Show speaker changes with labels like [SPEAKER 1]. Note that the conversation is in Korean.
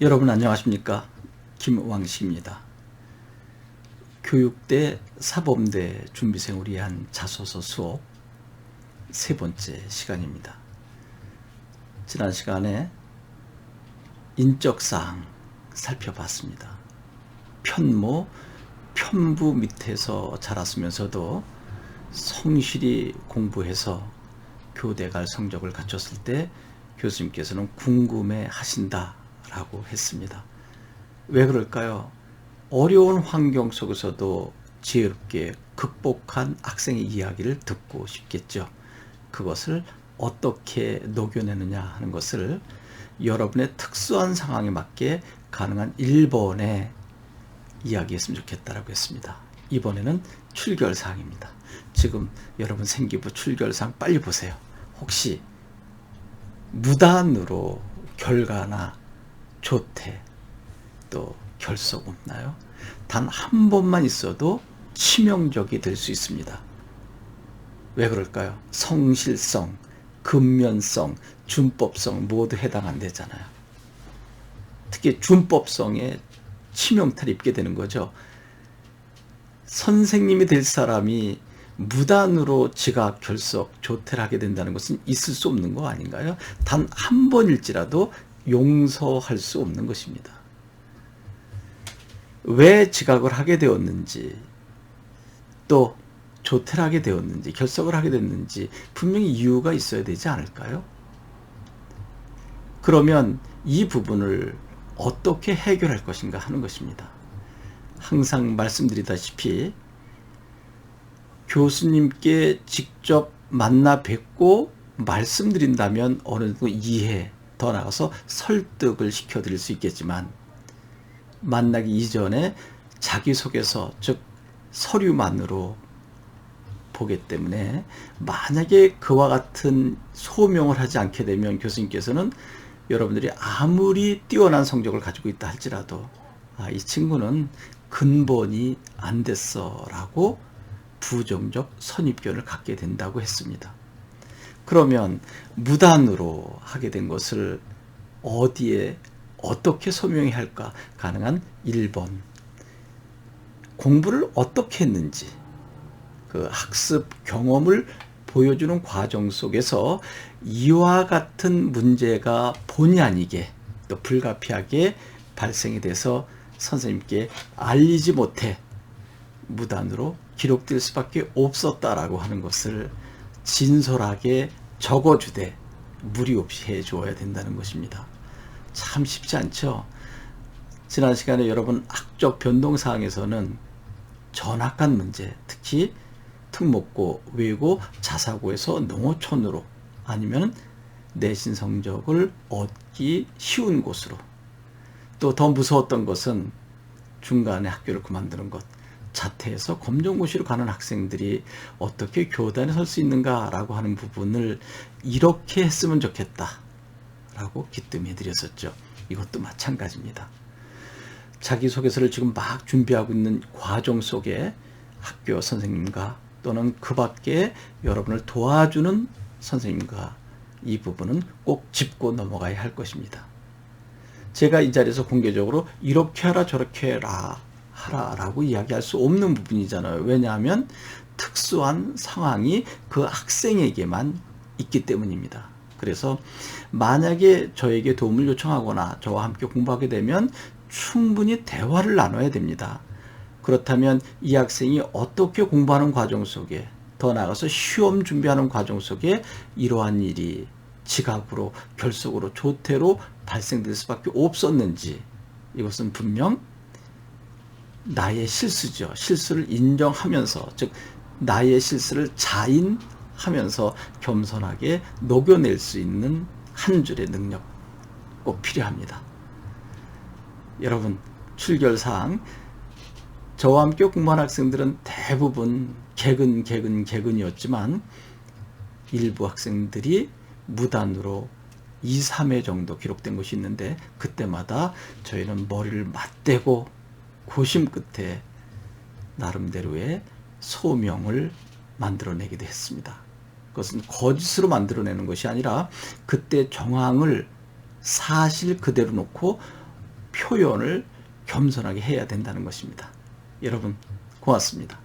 [SPEAKER 1] 여러분 안녕하십니까? 김왕식입니다. 교육대 사범대 준비생을 위한 자소서 수업 세 번째 시간입니다. 지난 시간에 인적사항 살펴봤습니다. 편모, 편부 밑에서 자랐으면서도 성실히 공부해서 교대 갈 성적을 갖췄을 때 교수님께서는 궁금해 하신다라고 했습니다. 왜 그럴까요? 어려운 환경 속에서도 지혜롭게 극복한 학생의 이야기를 듣고 싶겠죠. 그것을 어떻게 녹여내느냐 하는 것을 여러분의 특수한 상황에 맞게 가능한 1번에 이야기했으면 좋겠다라고 했습니다. 이번에는 출결사항입니다. 지금 여러분 생기부 출결사항 빨리 보세요. 혹시 무단으로 결과나 조퇴 또 결석 없나요? 단 한 번만 있어도 치명적이 될 수 있습니다. 왜 그럴까요? 성실성, 근면성, 준법성 모두 해당 안 되잖아요. 특히 준법성에 치명타를 입게 되는 거죠. 선생님이 될 사람이 무단으로 지각, 결석, 조퇴를 하게 된다는 것은 있을 수 없는 거 아닌가요? 단 한 번일지라도 용서할 수 없는 것입니다. 왜 지각을 하게 되었는지, 또 조퇴를 하게 되었는지, 결석을 하게 됐는지 분명히 이유가 있어야 되지 않을까요? 그러면 이 부분을 어떻게 해결할 것인가 하는 것입니다. 항상 말씀드리다시피 교수님께 직접 만나 뵙고 말씀드린다면 어느 정도 이해, 더 나아가서 설득을 시켜드릴 수 있겠지만 만나기 이전에 자기소개서, 즉 서류만으로 보기 때문에 만약에 그와 같은 소명을 하지 않게 되면 교수님께서는 여러분들이 아무리 뛰어난 성적을 가지고 있다 할지라도 이 친구는 근본이 안 됐어 라고 부정적 선입견을 갖게 된다고 했습니다. 그러면 무단으로 하게 된 것을 어디에 어떻게 소명해야 할까? 가능한 1번, 공부를 어떻게 했는지 그 학습 경험을 보여주는 과정 속에서 이와 같은 문제가 본의 아니게 또 불가피하게 발생이 돼서 선생님께 알리지 못해 무단으로 기록될 수밖에 없었다라고 하는 것을 진솔하게 적어주되 무리 없이 해줘야 된다는 것입니다. 참 쉽지 않죠. 지난 시간에 여러분 학적 변동사항에서는 전학간 문제, 특히 특목고, 외고, 자사고에서 농어촌으로 아니면 내신 성적을 얻기 쉬운 곳으로, 또 더 무서웠던 것은 중간에 학교를 그만두는 것, 자퇴해서 검정고시로 가는 학생들이 어떻게 교단에 설 수 있는가라고 하는 부분을 이렇게 했으면 좋겠다라고 기뜸해 드렸었죠. 이것도 마찬가지입니다. 자기소개서를 지금 막 준비하고 있는 과정 속에 학교 선생님과 또는 그 밖에 여러분을 도와주는 선생님과 이 부분은 꼭 짚고 넘어가야 할 것입니다. 제가 이 자리에서 공개적으로 이렇게 하라 저렇게 하라라고 이야기할 수 없는 부분이잖아요. 왜냐하면 특수한 상황이 그 학생에게만 있기 때문입니다. 그래서 만약에 저에게 도움을 요청하거나 저와 함께 공부하게 되면 충분히 대화를 나눠야 됩니다. 그렇다면 이 학생이 어떻게 공부하는 과정 속에, 더 나아가서 시험 준비하는 과정 속에 이러한 일이 지각으로, 결석으로, 조퇴로 발생될 수밖에 없었는지, 이것은 분명 나의 실수죠. 실수를 인정하면서, 즉 나의 실수를 자인하면서 겸손하게 녹여낼 수 있는 한 줄의 능력 꼭 필요합니다. 여러분, 출결사항, 저와 함께 공부한 학생들은 대부분 개근이었지만 일부 학생들이 무단으로 2, 3회 정도 기록된 것이 있는데 그때마다 저희는 머리를 맞대고 고심 끝에 나름대로의 소명을 만들어내기도 했습니다. 그것은 거짓으로 만들어내는 것이 아니라 그때 정황을 사실 그대로 놓고 표현을 겸손하게 해야 된다는 것입니다. 여러분 고맙습니다.